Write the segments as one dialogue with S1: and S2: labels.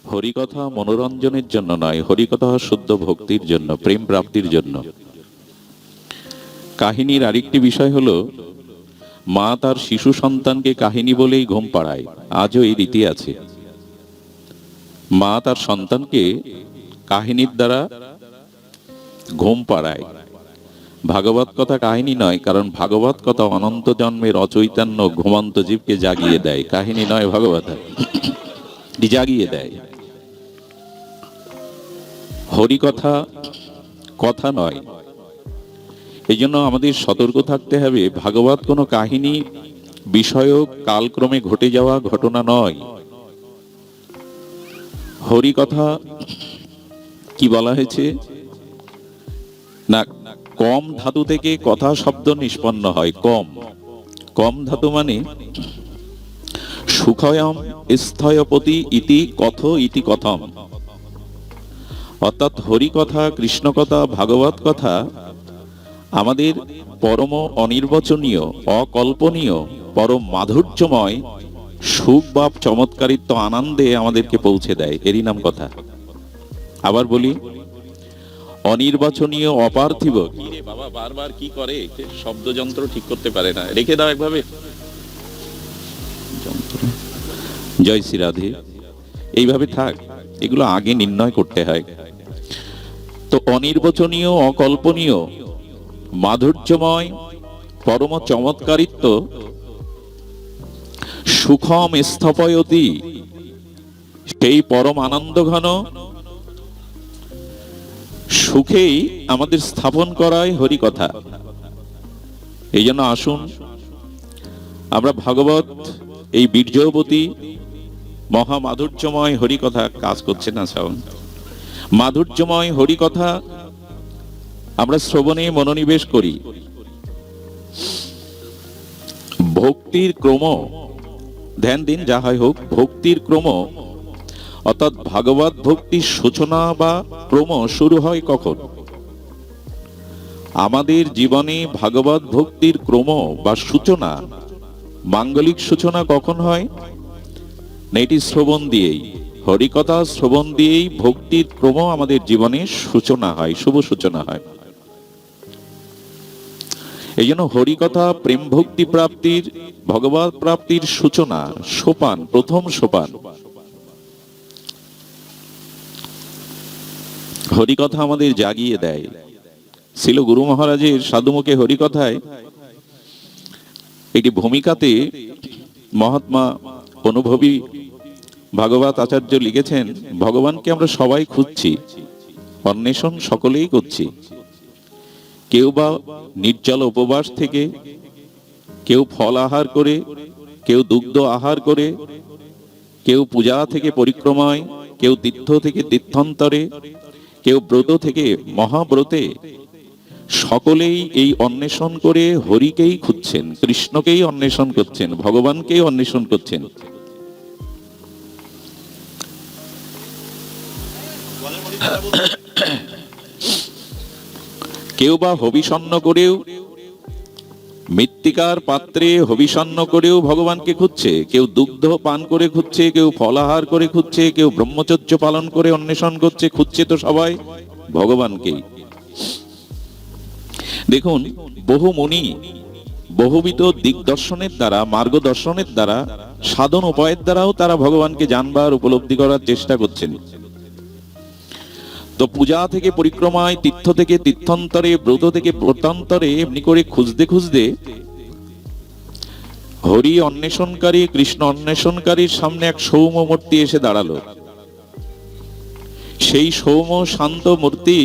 S1: হরিকথা মনোরঞ্জনের জন্য নয়, হরিকথা শুদ্ধ ভক্তির জন্য, প্রেম প্রাপ্তির জন্য। কাহিনীর আরেকটি বিষয় হলো, মা তার শিশু সন্তানকে কাহিনী বলেই ঘুম পাড়ায়। আজও এই রীতি আছে। মা তার সন্তানকে কাহিনীর দ্বারা ঘুম পাড়ায়। ভাগবত কথা কাহিনী নয়, কারণ ভাগবত কথা অনন্ত জন্মের অচৈতন্য ঘুমন্ত জীবকে জাগিয়ে দেয়। কাহিনী নয়, ভাগবত জাগিয়ে দেয়। হরিকথা কথা নয়। এই জন্য আমাদের সতর্ক থাকতে হবে, ভাগবত কোনো কাহিনী বিষয়ক কালক্রমে ঘটে যাওয়া ঘটনা নয়। হরিকথা কি বলা হয়েছে না, কম ধাতু থেকে কথা শব্দ নিষ্পন্ন হয়। কম কম ধাতু মানে সুখয়ম স্থয়পতি ইতি কথ ইতি কথম। অর্থাৎ হরিকথা, কৃষ্ণকথা, ভাগবত কথা আমাদের পরম অনির্বচনীয়, অকল্পনীয়, পরম মাধুর্যময় সুখ বা চমৎকারিত্ব, আনন্দে আমাদেরকে পৌঁছে দেয়। এরই নাম কথা। আবার বলি, অনির্বাচনীয়, অপার্থিব। কি রে বাবা, বারবার কি করে, শব্দযন্ত্র ঠিক করতে পারে না, রেখে দাও একভাবে। জয় শ্রী রাধে। এইভাবে থাক, এগুলো আগে নির্ণয় করতে হয়। তো অনির্বচনীয়, অকল্পনীয়, মাধুর্যময়, পরম চমৎকারিত্ব, সুখম স্থপয়তি, সেই পরম আনন্দ ঘন সুখেই আমাদের স্থাপন করায় হরিকথা। এই জন্য আসুন আমরা ভাগবত, এই বীর্যবতী মহামাধুর্যময় হরিকথা, কাজ করছে না সাউন্ড, মাধুর্যময় হরিকথা আমরা শ্রবণে মনোনিবেশ করি। ভক্তির ক্রম, ধ্যান দিন, যা হয় হোক, ভক্তির ক্রম, অর্থাৎ ভাগবত ভক্তির সূচনা বা ক্রম শুরু হয় কখন? আমাদের জীবনে ভাগবত ভক্তির ক্রম বা সূচনা, মাঙ্গলিক সূচনা কখন হয়? এটি শ্রবণ দিয়েই, হরিকথা শ্রবণ দিয়েই ভক্তির ক্রম আমাদের জীবনে সূচনা হয়, শুভ সূচনা হয়। এই জন্য হরিকথা প্রেম ভক্তি প্রাপ্তির, ভগবত প্রাপ্তির সূচনা, সোপান, প্রথম সোপান। হরিকথা আমাদের জাগিয়ে দেয়। ছিল গুরু মহারাজের সাধুমুখে হরিকথায় একটি ভূমিকাতে মহাত্মা অনুভবী ভাগবত আচার্য লিখেছেন, ভগবানকে আমরা সবাই খুঁজছি, অন্বেষণ সকলেই করছি। কেউ বা নির্জল উপবাস থেকে, কেউ ফল আহার করে, কেউ দুগ্ধ আহার করে, কেউ পূজা থেকে পরিক্রমায়, কেউ তীর্থ থেকে তীর্থন্তরে, কেউ ব্রত থেকে মহাব্রতে, সকলেই এই অন্বেষণ করে হরিকেই খুঁজছেন, কৃষ্ণকেই অন্বেষণ করছেন, ভগবানকেই অন্বেষণ করছেন। কেউ বা হবিষণ্ণ করেও, মৃত্তিকার পাত্রে হবিষণ্ণ করেও ভগবানকে খুঁজছে, কেউ দুগ্ধ পান করে খুঁজছে, কেউ ফলাহার করে খুঁজছে, কেউ ব্রহ্মচর্য পালন করে অন্বেষণ করছে। খুঁজছে তো সবাই ভগবানকেই। দেখুন, বহু মুনি বহুবিধ দিগদর্শনের দ্বারা, মার্গদর্শনের দ্বারা, সাধন উপায়ের দ্বারাও তারা ভগবানকে জানবার, উপলব্ধি করার চেষ্টা করছেন। তো পূজা থেকে পরিক্রমায়, তীর্থ থেকে তীর্থন্তরে, ব্রত থেকে ব্রতান্তরে, এমনি করে খুঁজতে খুঁজতে হরি অন্বেষণকারী, কৃষ্ণ অন্বেষণকারীর সামনে এক সৌম্য মূর্তি এসে দাঁড়ালো। সেই সৌম্য শান্ত মূর্তি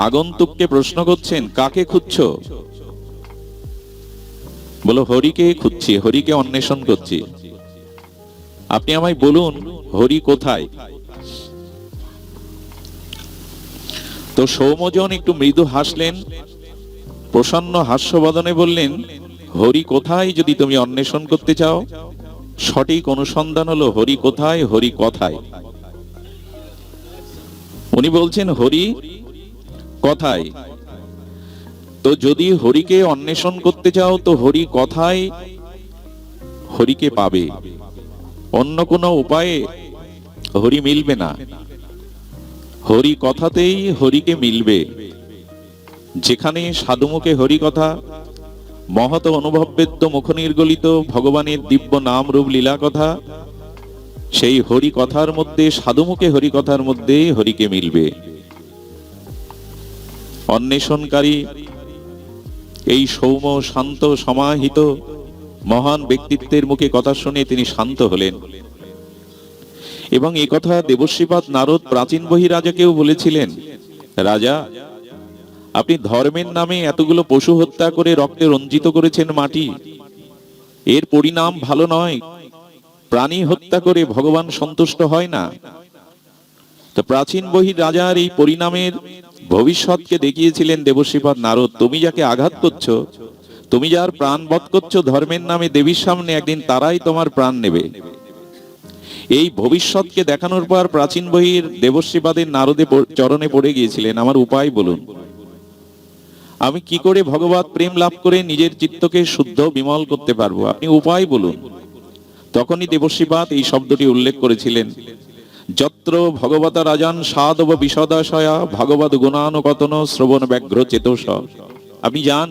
S1: আগন্তুককে প্রশ্ন করছেন, কাকে খুঁজছ? বলো, হরিকে খুঁজছি, হরিকে অন্বেষণ করছি। আপনি আমায় বলুন, হরি কোথায়? তো সৌম্যজন একটু মৃদু হাসলেন, প্রসন্ন হাস্যবদনে বললেন, হরি কোথায় যদি তুমি অন্বেষণ করতে চাও, সঠিক অনুসন্ধান হলো হরি কোথায়, হরি কথায়। উনি বলছেন হরি কথায়। তো যদি হরিকে অন্বেষণ করতে চাও, তো হরি কথায় হরিকে পাবে। অন্য কোনো উপায়ে হরি মিলবে না। হরি কথাতেই হরিকে মিলবে। যেখানে সাধুমুখে হরি কথা, মহৎ অনুভববেদ্য মুখনির্গলিত ভগবানের দিব্য নাম রূপ লীলা কথা, সেই হরি কথার মধ্যে, সাধুমুখে হরি কথার মধ্যে হরিকে মিলবে। অন্বেষণকারী এই সৌম্য শান্ত সমাহিত মহান ব্যক্তিত্বের মুখে কথা শুনে তিনি শান্ত হলেন। এবং এই কথা দেবশ্রীপাদ নারদ প্রাচীন বহিরাজাকেও বলেছিলেন, রাজা, আপনি ধর্মের নামে এতগুলো পশু হত্যা করে রক্তে রঞ্জিত করেছেন মাটি, এর পরিণাম ভালো নয়। প্রাণী হত্যা করে ভগবান সন্তুষ্ট হয় না। তো প্রাচীন বহির রাজার এই পরিণামের ভবিষ্যৎকে দেখিয়েছিলেন দেবশ্রীপাদ নারদ। তুমি যাকে আঘাত করছো, তুমি যার প্রাণ বধ করছো ধর্মের নামে দেবীর সামনে, একদিন তারাই তোমার প্রাণ নেবে। এই ভবিষ্যৎকে দেখানোর পর প্রাচীন বহির দেবশ্রীপাদের নারদে চরণে পড়ে গিয়েছিলেন, আমার উপায় বলুন, আমি কি করে ভগবত প্রেম লাভ করে নিজের চিত্তকে শুদ্ধ বিমল করতে পারবো, আপনি উপায় বলুন। তখনই দেবশ্রীপাদ এই শব্দটি উল্লেখ করেছিলেন, যত্র ভগবতা রাজান সাধব বিশদাশয়া ভগবত গুণানুকতন শ্রবণ ব্যাঘ্র চেতস। আপনি যান,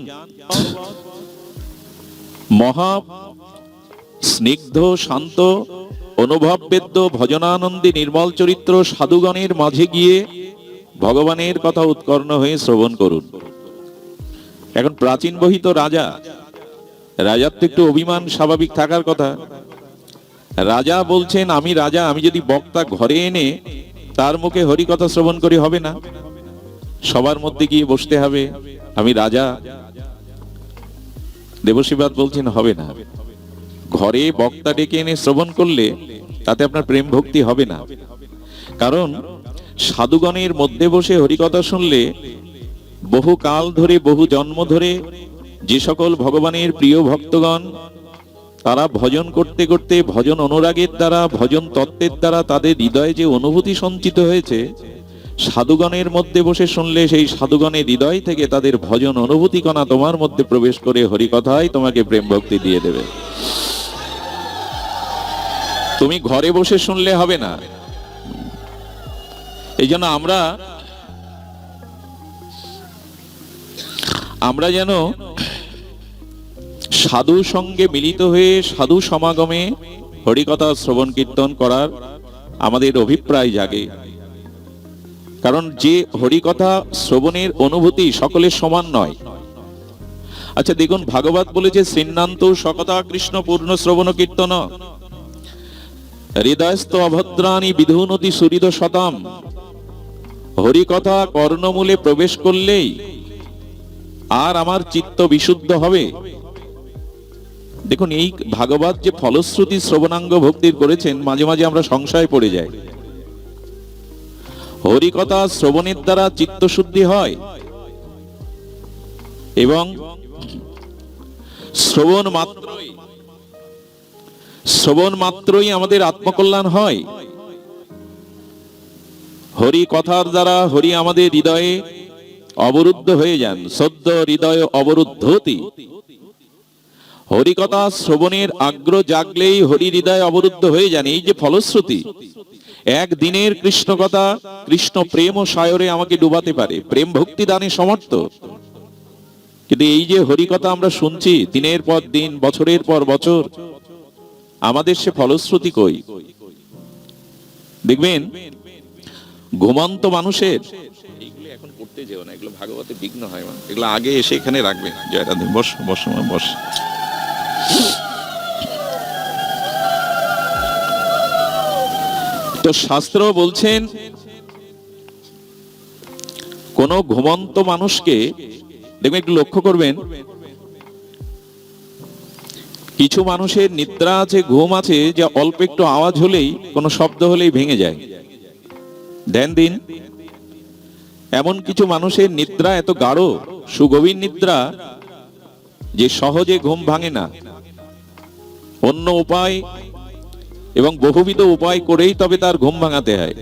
S1: মহা স্নিগ্ধ শান্ত অনুভববেদ্য ভজনানন্দী নির্মল চরিত্র সাধুগণের মাঝে গিয়ে ভগবানের কথা উৎকর্ণ হয়ে শ্রবণ করুন। এখন প্রাচীন বহিত রাজা, রাজার তো একটু অভিমান স্বাভাবিক থাকার কথা। রাজা বলছেন, আমি রাজা, আমি যদি বক্তা ঘরে এনে তার মুখে হরি কথা শ্রবণ করি হবে না? সবার মধ্যে গিয়ে বসতে হবে, আমি রাজা। দেবশ্রীপাদ বলছেন, হবে না। ঘরে বক্তা ডেকে এনে শ্রবণ করলে তাতে আপনার প্রেম ভক্তি হবে না। কারণ সাধুগণের মধ্যে বসে হরিকথা শুনলে বহু কাল ধরে, বহু জন্ম ধরে যে সকল ভগবানের প্রিয় ভক্তগণ তারা ভজন করতে করতে ভজন অনুরাগের দ্বারা, ভজন তত্ত্বের দ্বারা তাদের হৃদয়ে যে অনুভূতি সঞ্চিত হয়েছে, সাধুগণের মধ্যে বসে শুনলে সেই সাধুগণের হৃদয় থেকে তাদের ভজন অনুভূতি কণা তোমার মধ্যে প্রবেশ করে হরিকথায় তোমাকে প্রেম ভক্তি দিয়ে দেবে। তুমি ঘরে বসে শুনলে হবে না। এই জন্য আমরা যেন সাধু সঙ্গে মিলিত হয়ে সাধু সমাগমে হরিকথা শ্রবণ কীর্তন করার আমাদের অভিপ্রায় জাগে। কারণ যে হরিকথা শ্রবণের অনুভূতি সকলের সমান নয়। আচ্ছা দেখুন, ভাগবত বলেছে, শ্রীনান্ত সকথা কৃষ্ণ পূর্ণ শ্রবণ কীর্তন হৃদয়স্থ অভদ্রাণী বিধুনতি সুহৃদ শতম। হরিকথা কর্ণমূলে প্রবেশ করলেই আর আমার চিত্ত বিশুদ্ধ হবে। দেখুন, এই ভাগবত যে ফলশ্রুতি শ্রবণাঙ্গ ভক্তির করেছেন, মাঝে মাঝে আমরা সংশয় পড়ে যাই। হরিকথা শ্রবণের দ্বারা চিত্তশুদ্ধি হয় এবং শ্রবণ মাত্রই আমাদের আত্মকল্যাণ হয়। হরি কথার দ্বারা হরি আমাদের হৃদয়ে অবরুদ্ধ হয়ে যান, সদ্য হৃদয় অবরুদ্ধতি। হরিকথা শ্রবণের আগ্রহ জাগলেই হরি হৃদয় অবরুদ্ধ হয়ে যান। এই যে ফলশ্রুতি, একদিনের কৃষ্ণ কথা কৃষ্ণ প্রেম ও সায়রে আমাকে ডুবাতে পারে, প্রেম ভক্তি দানে সমর্থ। কিন্তু এই যে হরিকথা আমরা শুনছি দিনের পর দিন, বছরের পর বছর, আমাদের সে ফলশ্রুতি কই? দেখবেন ঘুমন্ত মানুষের, এইগুলো এখন করতে যেও না, এগুলো ভাগবতে বিঘ্ন হয়, এগুলো আগে এসে এখানে রাখবে। জয়রাধে, বস বস বস। তো শাস্ত্র বলছেন, কোন ঘুমন্ত মানুষকে দেখবেন, একটু লক্ষ্য করবেন, কিছু মানুষের নিদ্রা আছে, ঘুম আছে, যে অল্প একটু আওয়াজ হলেই, কোনো শব্দ হলেই ভেঙে যায়। ধ্যান দিন, এমন কিছু মানুষের নিদ্রা এত গাঢ়, সুগভীর নিদ্রা, যে সহজে ঘুম ভাঙে না। অন্য উপায় এবং বহুবিধ উপায় করেই তবে তার ঘুম ভাঙাতে হয়।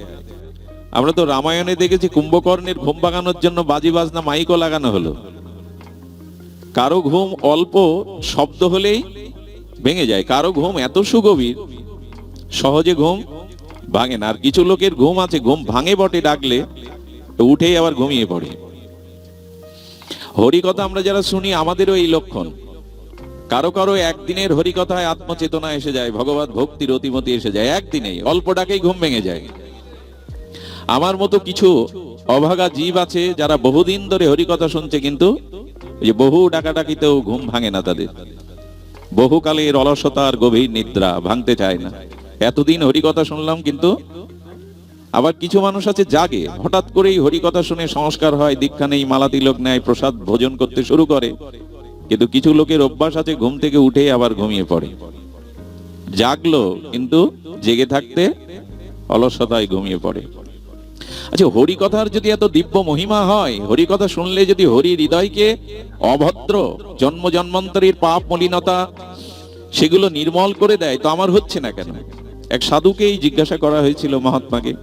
S1: আমরা তো রামায়ণে দেখেছি, কুম্ভকর্ণের ঘুম ভাঙানোর জন্য বাজি বাজনা মাইকও লাগানো হলো। কারো ঘুম অল্প শব্দ হলেই ভেঙে যায়, কারো ঘুম এত সুগভীর সহজে ঘুম ভাঙে না। আর কিছু লোকের ঘুম আছে, ঘুম ভাঙে বটে, ডাকলে উঠেই আবার ঘুমিয়ে পড়ে। হরিকথা আমরা যারা শুনি আমাদেরও এই লক্ষণ। কারো কারো একদিনের হরিকথায় আত্মচেতনা এসে যায়, ভগবত ভক্তির অতিমতি এসে যায়, একদিনেই অল্প ডাকেই ঘুম ভেঙে যায়। আমার মতো কিছু অভাগা জীব আছে যারা বহুদিন ধরে হরিকথা শুনছে, কিন্তু বহু ডাকাডাকিতেও ঘুম ভাঙে না তাদের। বহুকালের অলসতার গভীর নিদ্রা ভাঙতে চায় না। এতদিন হরিকথা শুনলাম, কিন্তু আবার কিছু মানুষ আছে জাগে, হঠাৎ করেই হরিকথা শুনে সংস্কার হয়, দীক্ষা নেই, মালা তিলক নেয়, প্রসাদ ভোজন করতে শুরু করে। কিন্তু কিছু লোকের অভ্যাস আছে ঘুম থেকে উঠে আবার ঘুমিয়ে পড়ে। জাগলো কিন্তু জেগে থাকতে অলসতায় ঘুমিয়ে পড়ে। আচ্ছা, হরিকথার যদি এত দিব্য মহিমা হয়, হরিকথা শুনলে যদি হরি হৃদয়কে অভদ্র জন্ম জন্মান্তরের পাপ মলিনতা সেগুলো নির্মল করে দেয়, তো আমার হচ্ছে না কেন? এক সাধুকেই জিজ্ঞাসা করা হয়েছিল মহাত্মাকে।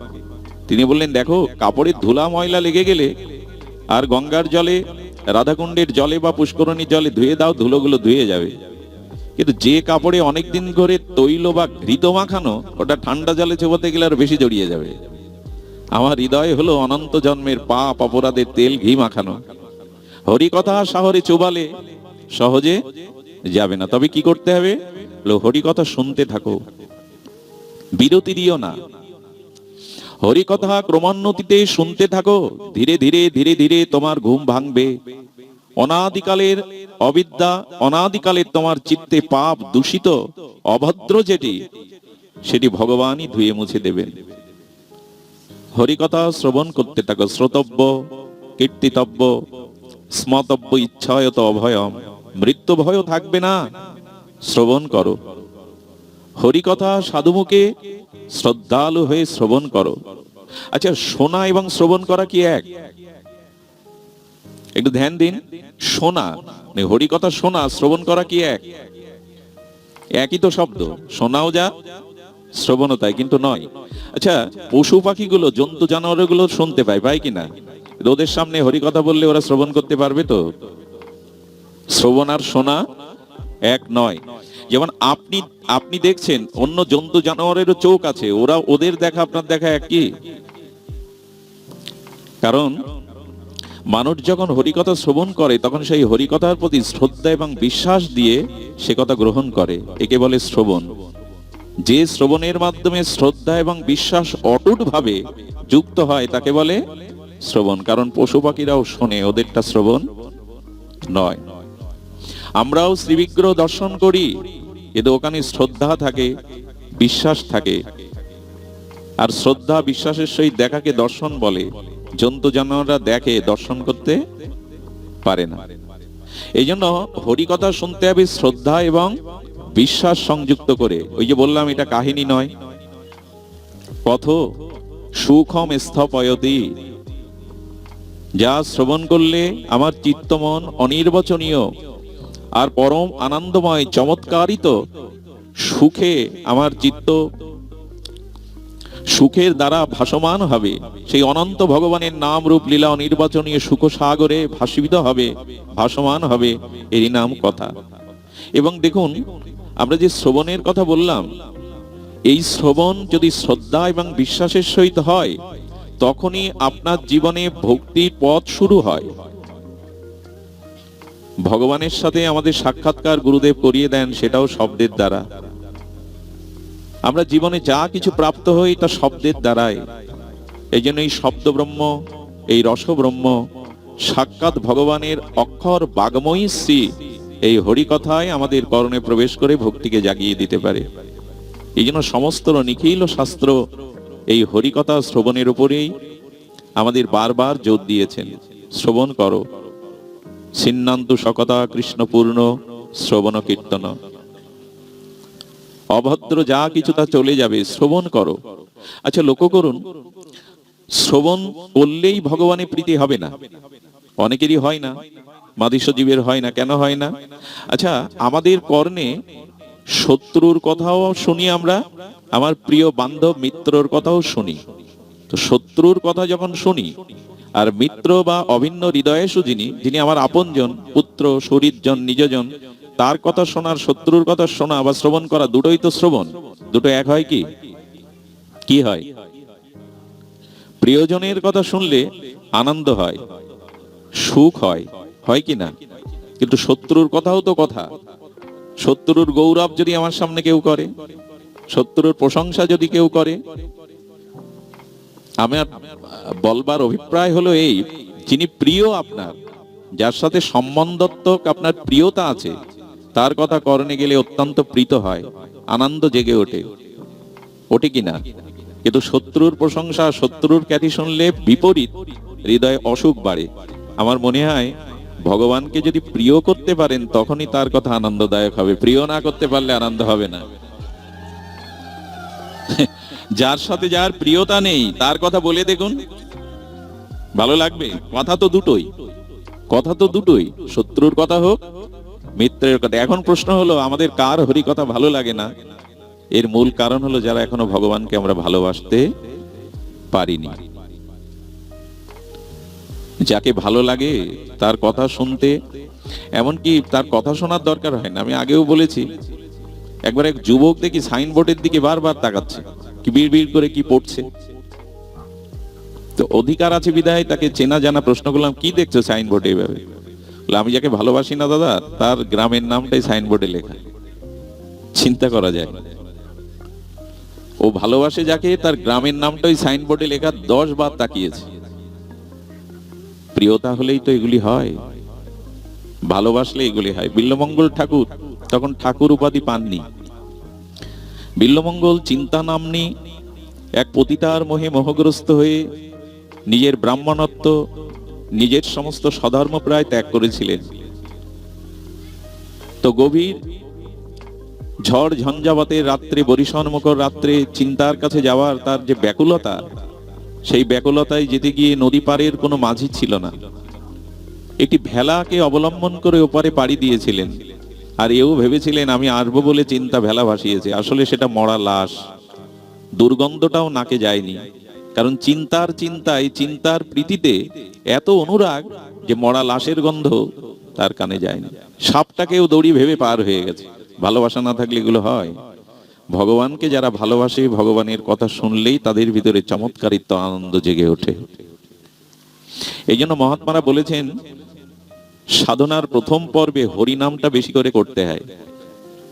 S1: তিনি বললেন, দেখো, কাপড়ের ধুলা ময়লা লেগে গেলে আর গঙ্গার জলে, রাধাকুণ্ডের জলে বা পুষ্করণীর জলে ধুয়ে দাও, ধুলোগুলো ধুয়ে যাবে। কিন্তু যে কাপড়ে অনেকদিন ধরে তৈল বা ঘৃত মাখানো, ওটা ঠান্ডা জলে চোবাতে গেলে আর বেশি জড়িয়ে যাবে। আমার হৃদয় হলো অনন্ত জন্মের পাপ অপরাধের তেল ঘি মাখানো। হরিকথা শহরে চোবালে সহজে যাবে না। তবে কি করতে হবে? হরিকথা শুনতে থাকো, বিরতি দিও না। হরিকথা ক্রমান্বতিতে শুনতে থাকো, ধীরে ধীরে ধীরে ধীরে তোমার ঘুম ভাঙবে। অনাদিকালের অবিদ্যা, অনাদিকালের তোমার চিত্তে পাপ দূষিত অভদ্র যেটি, সেটি ভগবানই ধুয়ে মুছে দেবেন। হরিকথা শ্রবণ করতে থাকো। শ্রোতব্য, কীর্তিতব্য, স্মতব্য, ইচ্ছায়ত অভয়ম। মৃত্যু ভয়ও থাকবে না, শ্রবণ করো হরিকথা। সাধুমুখে শ্রদ্ধালু হয়ে শ্রবণ করো। আচ্ছা, শোনা এবং শ্রবণ করা কি এক? একটু ধ্যান দিন। শোনা মানে হরিকথা শোনা, শ্রবণ করা কি এক? একই তো শব্দ, শোনাও যা শ্রবণও তাই, কিন্তু নয়। আচ্ছা, পশু পাখিগুলো, জন্তু জানোয়ারগুলো শুনতে পায়, পায় কিনা? ওদের সামনে হরিকথা বললে ওরা শ্রবণ করতে পারবে তো? শ্রবণ আর শোনা এক নয়। যেমন আপনি দেখছেন, অন্য জন্তু জানোয়ারেরও চোখ আছে, ওরা, ওদের দেখা আপনার দেখা একই। কারণ মানুষ যখন হরিকথা শ্রবণ করে, তখন সেই হরিকথার প্রতি শ্রদ্ধা এবং বিশ্বাস দিয়ে সে কথা গ্রহণ করে। একে বলে শ্রবণ। যে শ্রবণের মাধ্যমে শ্রদ্ধা এবং বিশ্বাস অটুট ভাবে যুক্ত হয়, তাকে বলে শ্রবণ। কারণ পশু পাখিরাও শোনে, ওদেরটা শ্রবণ নয়। আমরাও শ্রীবিগ্রহ দর্শন করি, কিন্তু ওখানে শ্রদ্ধা থাকে, বিশ্বাস থাকে। আর শ্রদ্ধা বিশ্বাসের সহিত দেখাকে দর্শন বলে। জন্তু জানোয়াররা দেখে, দর্শন করতে পারে না। এই জন্য হরিকথা শুনতে হবে শ্রদ্ধা এবং বিশ্বাস সংযুক্ত করে। ওই যে বললাম, এটা কাহিনী নয়। পথ সুখম স্থপয়তি, যা শ্রবণ করলে আমার চিত্তমন অনির্বচনীয় আর পরম আনন্দময় চমৎকারিত সুখে আমার চিত্ত সুখের দ্বারা ভাসমান হবে। সেই অনন্ত ভগবানের নাম রূপ লীলা অনির্বাচনীয় সুখ সাগরে ভাসিত হবে, ভাসমান হবে। এরই নাম কথা। এবং দেখুন, আমরা যে শ্রবণের কথা বললাম, এই শ্রবণ যদি শ্রদ্ধা এবং বিশ্বাসের সহিত হয়, তখনই আপনার জীবনে ভক্তির পথ শুরু হয়। ভগবানের সাথে আমাদের সাক্ষাৎকার গুরুদেব করিয়ে দেন, সেটাও শব্দের দ্বারা। আমরা জীবনে যা কিছু প্রাপ্ত হই তা শব্দের দ্বারাই। এই জন্য এই শব্দ ব্রহ্ম, এই রস ব্রহ্ম, সাক্ষাৎ ভগবানের অক্ষর বাগময়ী শ্রী, এই হরিকথায় আমাদের কর্ণে প্রবেশ করে ভক্তিকে জাগিয়ে দিতে পারে। এই জন্য সমস্ত নিখিল শাস্ত্র এই হরিকথা শ্রবণের উপরেই আমাদের বারবার জোর দিয়েছেন। শ্রবণ করো, ছিন্নান্তু সকতা কৃষ্ণপূর্ণ শ্রবণ কীর্তন। অভদ্র যা কিছু তা চলে যাবে, শ্রবণ করো। আচ্ছা, লক্ষ্য করুন, শ্রবণ করলেই ভগবানের প্রীতি হবে না। অনেকেরই হয় না, মাদিষ্য জীবের হয় না। কেন হয় না? আচ্ছা, আমাদের কর্ণে শত্রুর কথাও শুনি আমরা, আমার প্রিয় বান্ধব মিত্রর কথাও শুনি। তো শত্রুর কথা যখন শুনি, আর মিত্র বা অভিন্ন হৃদয়ে সুজিনী, যিনি আমার আপনজন, পুত্র, শরীরজন, নিজজন, তার কথা শোনার, শত্রুর কথা শোনা বা শ্রবণ করা, দুটোই তো শ্রবণ। দুটো এক হয় কি? কি হয়? প্রিয়জনের কথা শুনলে আনন্দ হয়, সুখ হয়, হয় কি না? কিন্তু শত্রুর কথাও তো কথা। শত্রুর গৌরব যদি আমার সামনে কেউ করে, শত্রুর প্রশংসা যদি কেউ করে, আমার বলবার অভিপ্রায় হলো এই, যিনি প্রিয় আপনার, যার সাথে সম্বন্ধত্বক আপনার প্রিয়তা আছে, তার কথা করণে গেলে অত্যন্ত প্রীত হয়, আনন্দ জেগে ওঠে, ওঠে কিনা? কিন্তু শত্রুর প্রশংসা, শত্রুর খ্যাতি শুনলে বিপরীত হৃদয়ে অসুখ বাড়ে। আমার মনে হয় ভগবানকে যদি প্রিয় করতে পারেন তখনই তার কথা আনন্দদায়ক হবে, প্রিয় না করতে পারলে আনন্দ হবে না। যার সাথে যার প্রিয়তা নেই তার কথা বলে দেখুন, ভালো লাগবে? কথা তো দুটোই, কথা তো দুটোই, শত্রুর কথা হোক, মিত্রের কথা। এখন প্রশ্ন হলো আমাদের কার হরি কথা ভালো লাগে না? এর মূল কারণ হলো যারা এখনো ভগবানকে আমরা ভালোবাসতে পারিনি। যাকে ভালো লাগে তার কথা শুনতে, এমনকি তার কথা শোনার দরকার হয় না। আমি আগেও বলেছি, একবার এক যুবক দেখি সাইনবোর্ডের দিকে বারবার তাকাচ্ছে, কি বিড় করে কি পড়ছে। তো অধিকার আছে বিধায় তাকে চেনা জানা প্রশ্ন করলাম, কি দেখছো সাইনবোর্ডে এইভাবে? আমি যাকে ভালোবাসি না দাদা, তার গ্রামের নামটাই সাইনবোর্ডে লেখা। চিন্তা করা যায়, ও ভালোবাসে যাকে, তার গ্রামের নামটাই সাইনবোর্ডে লেখা, 10 বার তাকিয়েছে। প্রিয়তা হলেই তো এগুলি হয়, ভালোবাসলে এগুলি হয়। বিল্বমঙ্গল ঠাকুর তখন ঠাকুর উপাধি পাননি। বিল্বমঙ্গল চিন্তা নামনি এক পতিতার মোহে মোহগ্রস্ত হয়ে নিজের ব্রাহ্মণত্ব, নিজের সমস্ত স্বধর্ম প্রায় ত্যাগ করেছিলেন। তো গভীর ঝড় ঝঞ্ঝাবাতের রাত্রে, বরিশন মুখর রাত্রে চিন্তার কাছে যাওয়ার তার যে ব্যাকুলতা, সেই ব্যাকুলতায় যেতে গিয়ে নদী পাড়ের কোনো মাঝি ছিল না। একটি ভেলাকে অবলম্বন করে ওপারে পাড়ি দিয়েছিলেন, আর এও ভেবেছিলেন আমি আসবো বলে চিন্তা ভেলা ভাসিয়েছে। আসলে সেটা মরা লাশ, দুর্গন্ধটাও নাকে যায়নি, কারণ চিন্তার চিন্তায়, চিন্তার প্রীতিতে এত অনুরাগ যে মরা লাশের গন্ধ তার কানে যায়নি। সাপটাকেও দড়ি ভেবে পার হয়ে গেছে। ভালোবাসা না থাকলে এগুলো হয়? ভগবানকে যারা ভালোবাসে, ভগবানের কথা শুনলেই তাদের ভিতরে চমৎকারিত্ব, আনন্দ জেগে ওঠে। এই জন্য মহাত্মারা বলেছেন, সাধনার প্রথম পর্বে হরিনামটা বেশি করে করতে হয়।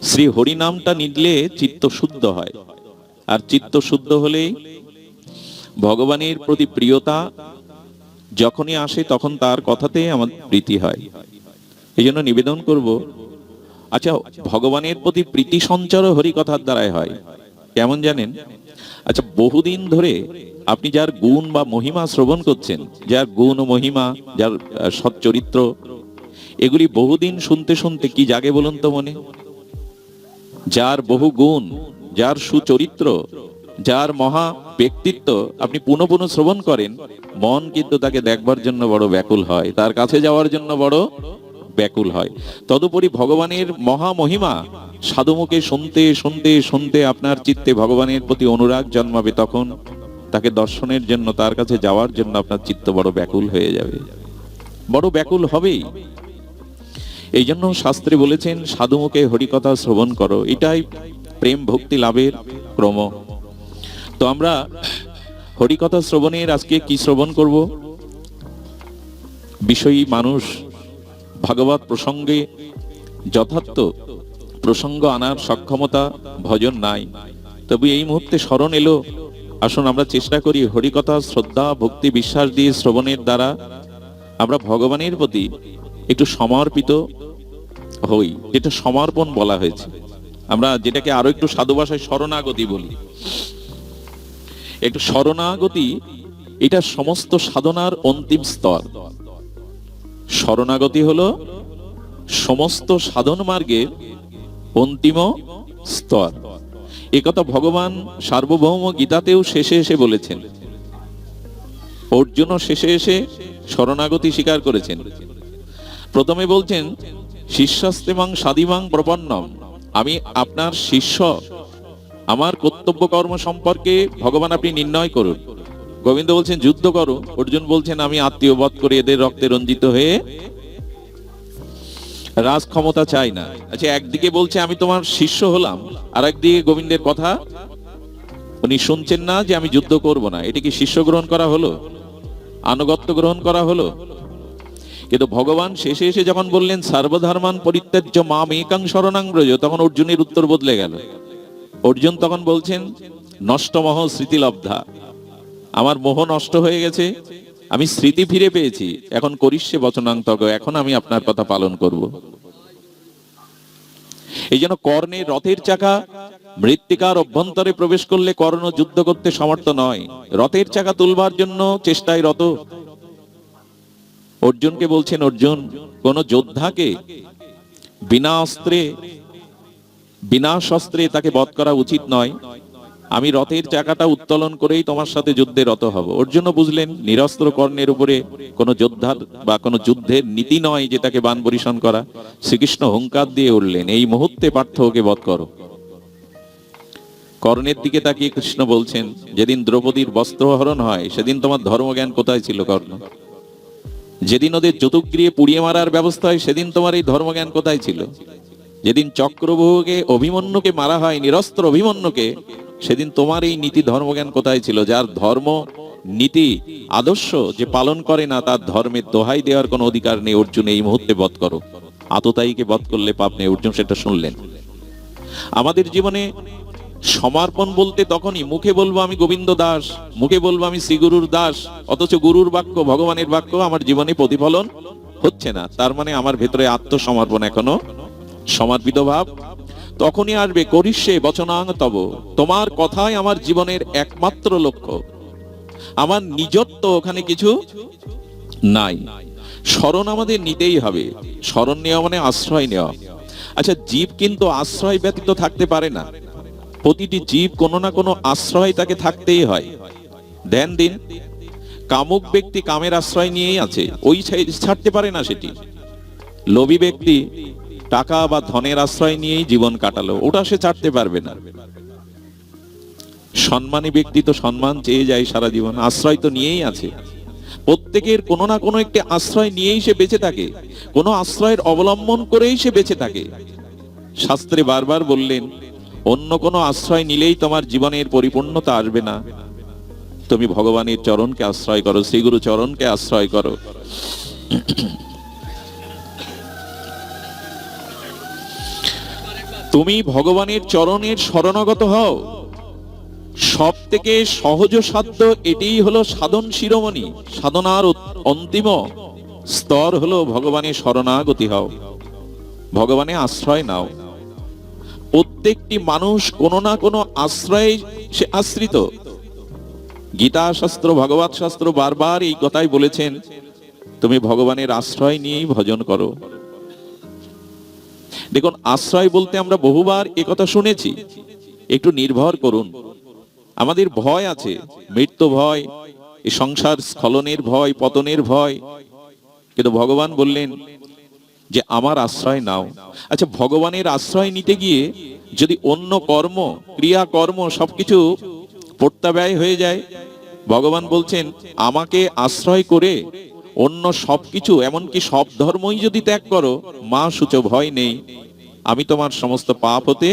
S1: শ্রী হরিনামটা নিলে চিত্ত শুদ্ধ হয়, আর চিত্ত শুদ্ধ হলেই ভগবানের প্রতি প্রিয়তা যখনই আসে তখন তার কথাতে আমার প্রীতি হয়। এই জন্য নিবেদন করব, আচ্ছা ভগবানের প্রতি প্রীতি সঞ্চারও হরি কথার দ্বারাই হয়। কেমন জানেন? আচ্ছা, বহুদিন ধরে আপনি যার গুণ বা মহিমা শ্রবণ করছেন, যার গুণ ও মহিমা, যার সচ্চরিত্র, এগুলি বহুদিন শুনতে শুনতে কি জাগে বলুন তো মনে? যার বহু গুণ, যার সুচরিত্র, যার মহা ব্যক্তিত্ব আপনি পুনঃ পুনঃ শ্রবণ করেন, মন কিন্তু তাকে দেখবার জন্য বড় ব্যাকুল হয়, তার কাছে যাওয়ার জন্য বড় ব্যাকুল হয়। তদুপরি ভগবানের মহা মহিমা সাধুমুখে শুনতে শুনতে শুনতে আপনার চিত্তে ভগবানের প্রতি অনুরাগ জন্মাবে। তখন তাকে দর্শনের জন্য, তার কাছে যাওয়ার জন্য আপনার চিত্ত বড় ব্যাকুল হয়ে যাবে, বড় ব্যাকুল হবেই। এই জন্য শাস্ত্রে বলেছেন, সাধুমুখে হরিকথা শ্রবণ করো। এটাই প্রেম ভক্তি লাভের ক্রম। তো আমরা হরিকথা শ্রবণের আজকে কি শ্রবণ করব? বিষয়ী মানুষ ভাগবত প্রসঙ্গে যথার্থ প্রসঙ্গ আনার সক্ষমতা ভজন নাই, তবে এই মুহূর্তে স্মরণ এলো, আসুন আমরা চেষ্টা করি হরিকথা শ্রদ্ধা ভক্তি বিশ্বাস দিয়ে শ্রবণের দ্বারা আমরা ভগবানের প্রতি একটু সমর্পিত হই, যেটা সমর্পণ বলা হয়েছে। আমরা যেটাকে আরো একটু সাধু ভাষায় শরণাগতি বলি। একটু শরণাগতি, এটা সমস্ত সাধনার অন্তিম স্তর। শরণাগতি হলো সমস্ত সাধন মার্গের অন্তিম স্তর। একথা ভগবান সার্বভৌম গীতাতেও শেষে এসে বলেছেন। অর্জুনও শেষে এসে শরণাগতি স্বীকার করেছেন। প্রথমে বলছেন, শিষ্যাস্তেমাং সাধিমাং প্রপন্নম, আমি আপনার শিষ্য, আমার কর্তব্য কর্ম সম্পর্কে ভগবান আপনি নির্ণয় করুন। গোবিন্দ বলছেন যুদ্ধ করো, অর্জুন বলছেন আমি আত্মীয় বধ করে এদের রক্তে রঞ্জিত হয়ে রাজ ক্ষমতা চাই না। আচ্ছা, একদিকে বলছে আমি তোমার শিষ্য হলাম, আর একদিকে গোবিন্দের কথা উনি শুনছেন না যে আমি যুদ্ধ করব না। এটি কি শিষ্য গ্রহণ করা হলো, আনুগত্য গ্রহণ করা হলো? কিন্তু ভগবান শেষে এসে যখন বললেন সর্বধর্মান পরিত্যাজ্য মাম একাং শরণাং ব্রজ, তখন অর্জুনের উত্তর বদলে গেল। অর্জুন তখন বলছেন নষ্ট মোহ স্মৃতিলব্ধা, আমার মোহ নষ্ট হয়ে গেছে, আমি স্মৃতি ফিরে পেয়েছি, এখন করিষ্যে বচনান্তগ, এখন আমি আপনার কথা পালন করব। এই জন্য কর্ণের রথের চাকা মৃত্তিকার অভ্যন্তরে প্রবেশ করলে কর্ণ যুদ্ধ করতে সমর্থ নয়, রথের চাকা তুলবার জন্য চেষ্টায় রত। অর্জুনকে বলছেন, অর্জুন, কোন যোদ্ধাকে বিনা অস্ত্রে বিনা শস্ত্রে তাকে বধ করা উচিত নয়, আমি রথের চাকাটা উত্তোলন করেই তোমার সাথে যুদ্ধে রত হব। অর্জুনও বুঝলেন নিরস্ত্র কর্ণের উপরে কোন যোদ্ধার বা কোন যুদ্ধের নীতি নয় যে তাকে বাণ বরিশন করা। শ্রীকৃষ্ণ হুঙ্কার দিয়ে উঠলেন, এই মুহূর্তে পার্থ ওকে বধ করো। কর্ণের দিকে তাকিয়ে কৃষ্ণ বলছেন, যেদিন দ্রৌপদীর বস্ত্রহরণ হয় সেদিন তোমার ধর্মজ্ঞান কোথায় ছিল কর্ণ? যেদিন ওদের চতুর্গৃহে পুড়িয়ে মারার ব্যবস্থা হয় সেদিন তোমার এই ধর্মজ্ঞান কোথায় ছিল? যেদিন চক্রব্যূহকে অভিমন্যুকে মারা হয়, নিরস্ত্র অভিমন্যুকে, সেদিন তোমার এই নীতি ধর্মজ্ঞান কোথায় ছিল? যার ধর্ম নীতি আদর্শ যে পালন করে না, তার ধর্মের দোহাই দেওয়ার কোনো অধিকার নেই। অর্জুন, এই মুহূর্তে বধ করো। আততায়ীকে বধ করলে পাপ নেই। অর্জুন সেটা শুনলেন। আমাদের জীবনে সমর্পণ বলতে তখনই, মুখে বলবো আমি গোবিন্দ দাস, মুখে বলবো আমি শ্রীগুরুর দাস, অথচ গুরুর বাক্য, ভগবানের বাক্য আমার জীবনে প্রতিফলন হচ্ছে না, তার মানে আমার ভেতরে আত্মসমর্পণ এখনো সমর্পিত ভাব। তখনই আসবে করিষ্যে বচনাং তব, তোমার কথাই আমার জীবনের একমাত্র লক্ষ্য, আমার নিজত্ব ওখানে কিছু নাই। শরণ আমাদের নিতেই হবে। শরণ নেওয়া মানে আশ্রয় নেওয়া। আচ্ছা, জীব কিন্তু আশ্রয় ব্যতীত থাকতে পারে না। প্রতিটি জীব কোনো না কোনো আশ্রয় তাকে থাকতেই হয়। ধ্যান দিন, কামুক ব্যক্তি কামের আশ্রয় নিয়েই আছে, ওই ছাড়তে পারে না সেটি। লোভী ব্যক্তি টাকা বা ধনের আশ্রয় নিয়েই জীবন কাটালো, ওটা সে ছাড়তে পারবে না। সম্মানী ব্যক্তি তো সম্মান চেয়ে যায় সারা জীবন, আশ্রয় তো নিয়েই আছে। প্রত্যেকের কোনো না কোনো একটি আশ্রয় নিয়েই সে বেঁচে থাকে, কোনো আশ্রয়ের অবলম্বন করেই সে বেঁচে থাকে। শাস্ত্রে বারবার বললেন, অন্য কোনো আশ্রয় নিলেই তোমার জীবনের পরিপূর্ণতা আসবে না। তুমি ভগবানের চরণকে আশ্রয় করো, শ্রীগুরু চরণকে আশ্রয় করো। তুমি ভগবানের চরণের শরণাগত হও। সব থেকে সহজ সাধ্য এটাই হলো সাধন শিরোমণি। সাধনার অন্তিম স্তর হলো ভগবানের শরণাগতি হও, ভগবানের আশ্রয় নাও। প্রত্যেকটি মানুষ কোনো না কোনো আশ্রয়ে সে আশ্রিত। গীতা শাস্ত্র, ভাগবত শাস্ত্র বারবার এই কথাই বলেছেন, তুমি ভগবানের আশ্রয় নিয়েই ভজন করো। দেখুন, আশ্রয় বলতে আমরা বহুবার একথা শুনেছি, একটু নির্ভর করুন। আমাদের ভয় আছে, মৃত্যু ভয়, এই সংসার স্খলনের ভয়, পতনের ভয়, কিন্তু ভগবান বললেন যে আমার আশ্রয় নাও। আচ্ছা, ভগবানের আশ্রয় নিতে গিয়ে যদি অন্য কর্ম, ক্রিয়া কর্ম সবকিছু প্রত্যাব্যয় হয়ে যায়, ভগবান বলছেন আমাকে আশ্রয় করে অন্য সবকিছু, এমনকি সব ধর্মই যদি ত্যাগ করো, মা সূচ ভয় নেই, আমি তোমার সমস্ত পাপ হতে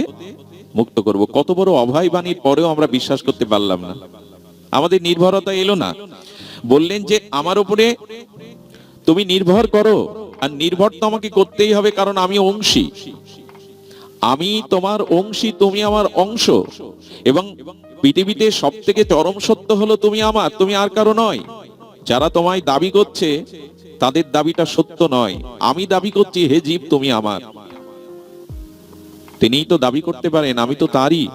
S1: মুক্ত করব। কত বড় অভয় বাণীর পরেও আমরা বিশ্বাস করতে পারলাম না, আমাদের নির্ভরতা এলো না। বললেন যে আমার উপরে তুমি নির্ভর করো, আর নির্ভর তো আমাকে করতেই হবে, কারণ আমি অংশী, আমি তোমার অংশী, তুমি আমার অংশ। এবং পৃথিবীতে সব থেকে চরম সত্য হলো তুমি আমার, তুমি আর কারো নয়। যারা তোমায় দাবি করছে তাদের দাবিটা সত্য নয়। আমি দাবি করছি হে জীব তুমি আমার, তিনিই তো দাবি করতে পারেন আমি তো তারই।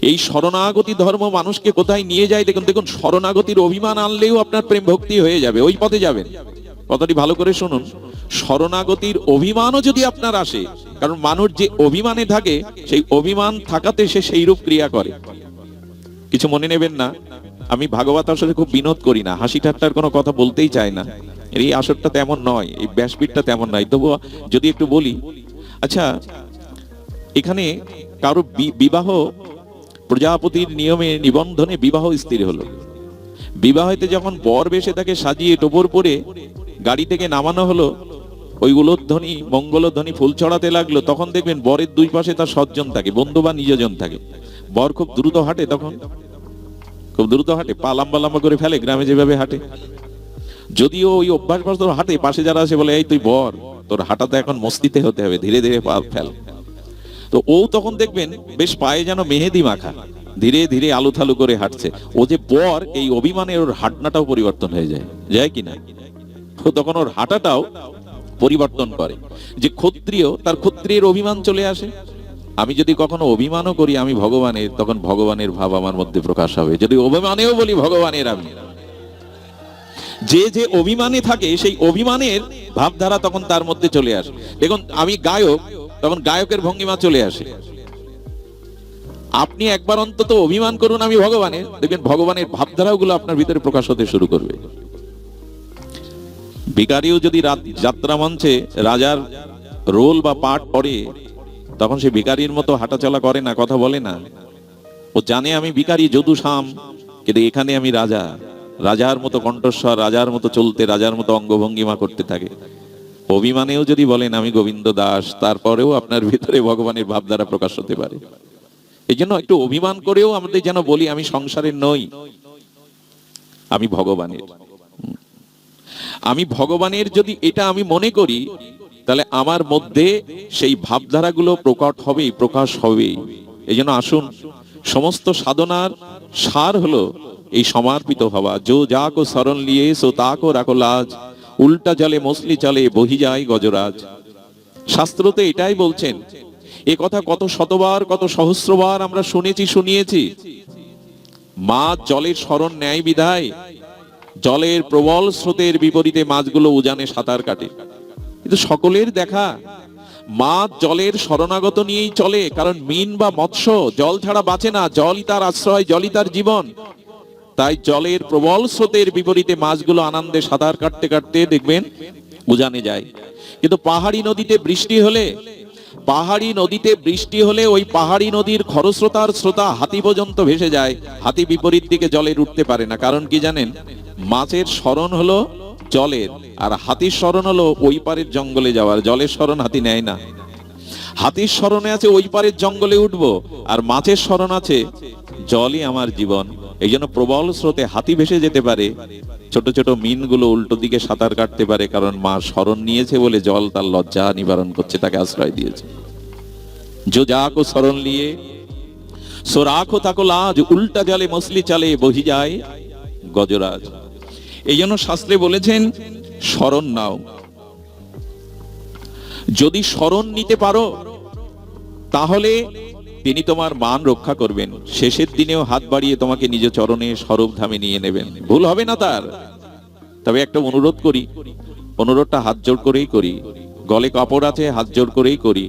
S1: এই শরণাগতি ধর্ম মানুষকে কোথায় নিয়ে যায় দেখুন। দেখুন, শরণাগতির অভিমান আনলেও আপনার প্রেম ভক্তি হয়ে যাবে, ওই পথে যাবেন। কথাটি ভালো করে শুনুন, শরণাগতির অভিমানও যদি আপনার আসে, কারণ মানুষ যে অভিমানে থাকে সেই অভিমান থাকাতে সে সেই রূপ ক্রিয়া করে। কিছু মনে নেবেন না, আমি ভাগবত আসরে খুব বিনোদ করি না, হাসি ঠাট্টার কোনো কথা বলতেই চাই না। এই আসরটা তেমন নয়, এই ব্যাসপীঠটা তেমন নয়, তবু যদি একটু বলি। আচ্ছা, এখানে কারো বিবাহ, প্রজাপতির নিয়মে নিবন্ধনে বিবাহ স্থির হলো। বিবাহতে যখন বর বেশে তাকে সাজিয়ে টোপর পরে গাড়ি থেকে নামানো হলো, ওই উলোধ্বনি, মঙ্গলধ্বনি, ফুল ছড়াতে লাগলো, তখন দেখবেন বরের দুই পাশে তার সজ্জন থাকে, বন্ধু বা নিজজন থাকে। বর খুব দ্রুত হাঁটে, তখন খুব দ্রুত হাঁটে, পা লম্বা লম্বা করে ফেলে গ্রামে যেভাবে হাঁটে। যদিও ওই অভ্যাসবশত হাঁটে, পাশে যারা আছে বলে, এই তুই বর, তোর হাঁটাতে এখন মস্তিতে হতে হবে, ধীরে ধীরে পা ফেল। তো ও তখন দেখবেন বেশ পায়ে যেন মেহেদি মাখা, ধীরে ধীরে আলু থালু করে হাঁটছে। ও যে বর, এই অভিমানে ওর হাঁটনাটাও পরিবর্তন হয়ে যায়, যায় কিনা? তো তখন ওর হাঁটাটাও পরিবর্তন করে। যে ক্ষত্রিয়, তার ক্ষত্রিয়ের অভিমান চলে আসে। আমি যদি কখনো অভিমানও করি আমি ভগবানের, তখন ভগবানের ভাব আমার মধ্যে প্রকাশ হবে। যদি অভিমানেও বলি ভগবানের আমি, যে যে অভিমানে থাকে সেই অভিমানের ভাবধারা তখন তার মধ্যে চলে আসে। দেখুন আমি গায়ক, তখন গায়কের ভঙ্গিমা চলে আসে। আপনি একবার অন্তত অভিমান করুন আমি ভগবানের, দেখবেন ভগবানের ভাবধারাগুলো আপনার ভিতরে প্রকাশ হতে শুরু করবে। ভিখারিও যদি যাত্রা মঞ্চে রাজার রোল বা পাঠ করে, তখন সে ভিখারির মতো হাঁটাচলা করে না, কথা বলে না। ও জানে আমি ভিখারি যদু শাম, কিন্তু এখানে আমি রাজা, রাজার মতো কণ্ঠস্বর, রাজার মতো চলতে, রাজার মতো অঙ্গভঙ্গিমা করতে থাকে। অভিমানেও যদি বলেন আমি গোবিন্দ দাস, তারপরেও আপনার ভিতরে ভগবানের ভাবধারা প্রকাশ হতে পারে। এই জন্য একটু অভিমান করেও আমাদের যেন বলি আমি সংসারের নই, আমি ভগবানের। আমি ভগবানের যদি এটা আমি মনে করি, তাহলে আমার মধ্যে সেই ভাবধারাগুলো প্রকট হবেই, প্রকাশ হবেই। এই জন্য আসুন, সমস্ত সাধনার সার হলো এই সমর্পিত হওয়া। যো যাকো শরণ লিয়ে সো তাকো রাখো লাজ, উল্টা জলে মছলি চলে বহি যায় গজরাজ। শাস্ত্রতে এটাই বলছেন। এ কথা কত শতবার, কত সহস্রবার আমরা শুনেছি, শুনিয়েছি। মা জলের শরণ ন্যায় বিধায়, জলের প্রবল স্রোতের বিপরীতে মাছগুলো উজানে সাঁতার কাটে। কিন্তু সকলের দেখা মাছ জলের শরণাগত নিয়েই চলে, কারণ মিন বা মৎস্য জল ছাড়া বাঁচে না, জলই তার আশ্রয়, জলই তার জীবন। তাই জলের প্রবল স্রোতের বিপরীতে মাছগুলো আনন্দে সাঁতার কাটতে কাটতে দেখবেন উজানে যায়। কিন্তু পাহাড়ি নদীতে বৃষ্টি হলে, পাহাড়ি নদীতে বৃষ্টি হলে ওই পাহাড়ি নদীর খরস্রোতার স্রোতা হাতি পর্যন্ত ভেসে যায়। হাতি বিপরীত দিকে জলের উঠতে পারে না। কারণ কি জানেন? মাছের শরণ হলো জলের, আর হাতির শরণ হলো ওই পারের জঙ্গলে যাওয়ার। জলের শরণ হাতি নেয় না। হাতির শরণে আছে ওই পারের জঙ্গলে উঠবো, আর মাছের শরণ আছে জলই আমার জীবন। এই জন্য প্রবল স্রোতে হাতি ভেসে যেতে পারে, ছোট ছোট মিনগুলো উল্টো দিকে সাঁতার কাটতে পারে, কারণ মা শরণ নিয়েছে বলে জল তার লজ্জা নিবারণ করছে, তাকে আশ্রয় দিয়েছে। যো যাকো শরণ লিয়ে সো রাখো তাকো লাজ, উল্টা জলে মছলি চলে বহি যায় গজরাজ। এই জন্য শাস্ত্রে বলেছেন শরণ নাও। যদি শরণ নিতে পারো তাহলে তিনি তোমার মান রক্ষা করবেন। শেষের দিনেও হাত বাড়িয়ে তোমাকে নিজ চরণে সরব ধামে নিয়ে নেবেন, ভুল হবে না তার। তবে একটা অনুরোধ করি, অনুরোধটা হাত জোড় করেই করি, গলে কাপড় আছে হাত জোড় করেই করি।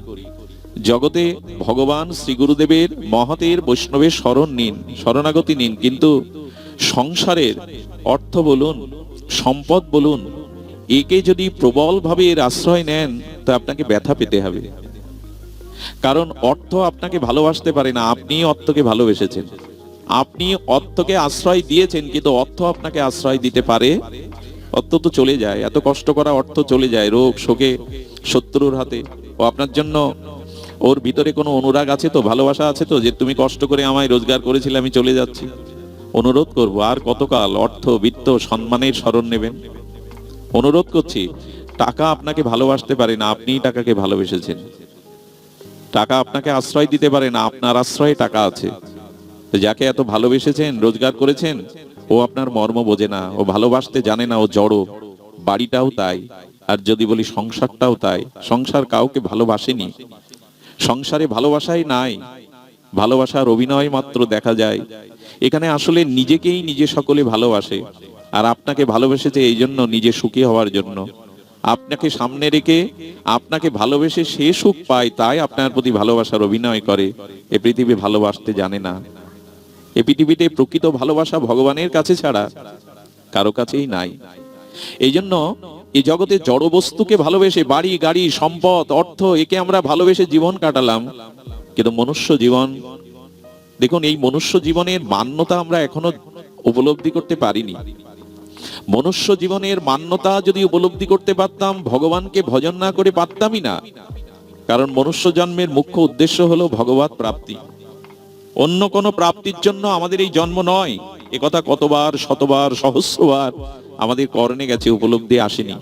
S1: জগতে ভগবান শ্রী গুরুদেবের মহতের বৈষ্ণবের শরণ নিন, শরণাগতি নিন, কিন্তু সংসারের অর্থ বলুন, সম্পদ বলুন, একে যদি প্রবল ভাবে এর আশ্রয় নেন তো আপনাকে ব্যথা পেতে হবে। কারণ অর্থ আপনাকে ভালোবাসতে পারে না, আপনি অর্থকে ভালোবেসেছেন। আপনি অর্থকে আশ্রয় দিয়েছেন, কিন্তু অর্থ আপনাকে আশ্রয় দিতে পারে? অর্থ তো চলে যায়, এত কষ্ট করা অর্থ চলে যায় রোগ শোকে, শত্রুর হাতে। ও আপনার জন্য ওর ভিতরে কোনো অনুরাগ আছে তো, ভালোবাসা আছে তো, যে তুমি কষ্ট করে আমায় রোজগার করেছিলে, আমি চলে যাচ্ছি। অনুরোধ করব, আর কতকাল অর্থ বিত্ত সম্মানের শরণ নেবেন? অনুরোধ করছি, টাকা আপনাকে ভালোবাসতে পারে না, আপনিই টাকাকে ভালোবেসেছেন। টাকা আপনাকে আশ্রয় দিতে পারে না, আপনার আশ্রয়ে টাকা আছে। যাকে এত ভালোবেসেছেন, রোজগার করেছেন, ও আপনার মর্ম বোঝে না, ও ভালোবাসতে জানে না, ও জড়ো। বাড়িটাও তাই, আর যদি বলি সংসারটাও তাই। সংসার কাউকে ভালোবাসেনি, সংসারে ভালোবাসাই নাই, ভালোবাসার অভিনয় মাত্র দেখা যায়। এখানে আসলে নিজেকেই নিজে সকলে ভালোবাসে, আর আপনাকে ভালোবেসেছে এই জন্য, নিজে সুখী হওয়ার জন্য। আপনাকে সামনে রেখে আপনাকে ভালোবেসে সে সুখ পায়, তাই আপনার প্রতি ভালোবাসার অভিনয় করে। এ পৃথিবী ভালোবাসতে জানে না। এ পৃথিবীতে প্রকৃত ভালোবাসা ভগবানের কাছে ছাড়া কারো কাছেই নাই। এই জন্য এই জগতে জড় বস্তুকে ভালোবেসে, বাড়ি গাড়ি সম্পদ অর্থ, একে আমরা ভালোবেসে জীবন কাটালাম। কিন্তু মনুষ্য জীবন, দেখুন এই মনুষ্য জীবনের মান্যতা আমরা এখনো উপলব্ধি করতে পারিনি। মনুষ্য জীবনের মান্যতা যদি উপলব্ধি করতে পারতাম, ভগবানকে ভজন না করে পারতামই না। কারণ মনুষ্য জন্মের মুখ্য উদ্দেশ্য হলো ভগবৎ প্রাপ্তি। অন্য কোনো প্রাপ্তির জন্য আমাদের এই জন্ম নয়। একথা কতবার শতবার সহস্রবার আমাদের কর্ণে গেছে, উপলব্ধি আসেনি।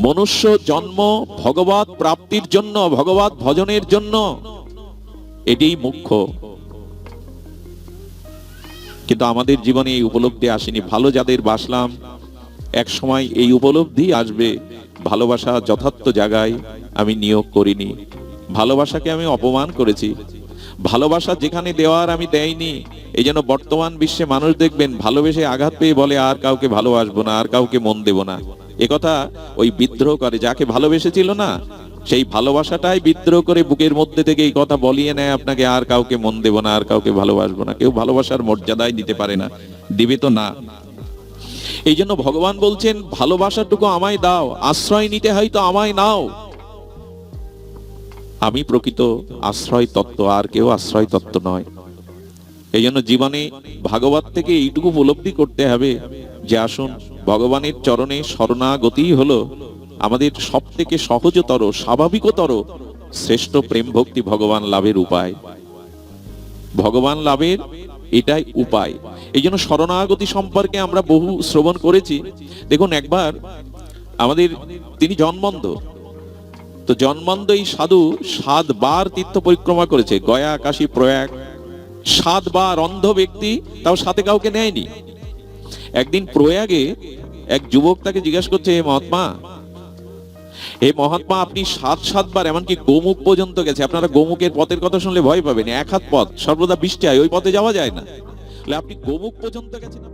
S1: মনুষ্য জন্ম ভগবত প্রাপ্তির জন্য, ভগবত ভজনের জন্য, এটাই মুখ্য। কিন্তু আমাদের জীবনে এই উপলব্ধি আসেনি। ভালো যাদের বাসলাম, এক সময় এই উপলব্ধি আসবে, ভালোবাসা যথার্থ জায়গায় আমি নিয়োগ করিনি, ভালোবাসাকে আমি অপমান করেছি, ভালোবাসা যেখানে দেওয়ার আমি দেইনি। এই জন্য বর্তমান বিশ্বে মানুষ দেখবেন ভালোবেসে আঘাত পেয়ে বলে আর কাউকে ভালোবাসবো না, আর কাউকে মন দেব না। একথা ওই বিদ্রোহ করে, যাকে ভালোবেসেছিল না সেই ভালোবাসাটাই বিদ্রোহ করে বুকের মধ্যে থেকে এই কথা বলিয়ে নেয় আপনাকে, আর কাউকে মন দেব না, আর কাউকে ভালোবাসবো না। কেউ ভালোবাসার মর্যাদাই দিতে পারে না, দিবে তো না। এই জন্য ভগবান বলছেন ভালোবাসাটুকু আমায় দাও, আশ্রয় নিতে হয় তো আমায় নাও। আমি প্রকৃত আশ্রয় তত্ত্ব, আর কেউ আশ্রয় তত্ত্ব নয়। এই জন্য জীবনে ভাগবত থেকে এইটুকু উপলব্ধি করতে হবে যে আসুন ভগবানের চরণে শরণাগতি হলো আমাদের সব থেকে সহজতর, স্বাভাবিকতর, শ্রেষ্ঠ প্রেম ভক্তি ভগবান লাভের উপায়। ভগবান লাভের এটাই উপায়। এই জন্য শরণাগতি সম্পর্কে আমরা বহু শ্রবণ করেছি। দেখুন একবার আমাদের তিনি জন্মন্ধ, তো জন্মন্ধ এই সাধু 7 বার তীর্থ পরিক্রমা করেছে, গয়া, কাশী, প্রয়াগ, 7 বার অন্ধ ব্যক্তি, তাও সাথে কাউকে নেয়নি। একদিন প্রয়াগে এক যুবক তাকে জিজ্ঞাসা করছে, হে মহাত্মা, আপনি 7 বার এমনকি গোমুখ পর্যন্ত গেছে, আপনারা গোমুখের পথের কথা শুনলে ভয় পাবেন, 1 হাত পথ, সর্বদা বৃষ্টি হয়, ওই পথে যাওয়া যায় না, আপনি গোমুখ পর্যন্ত গেছেন।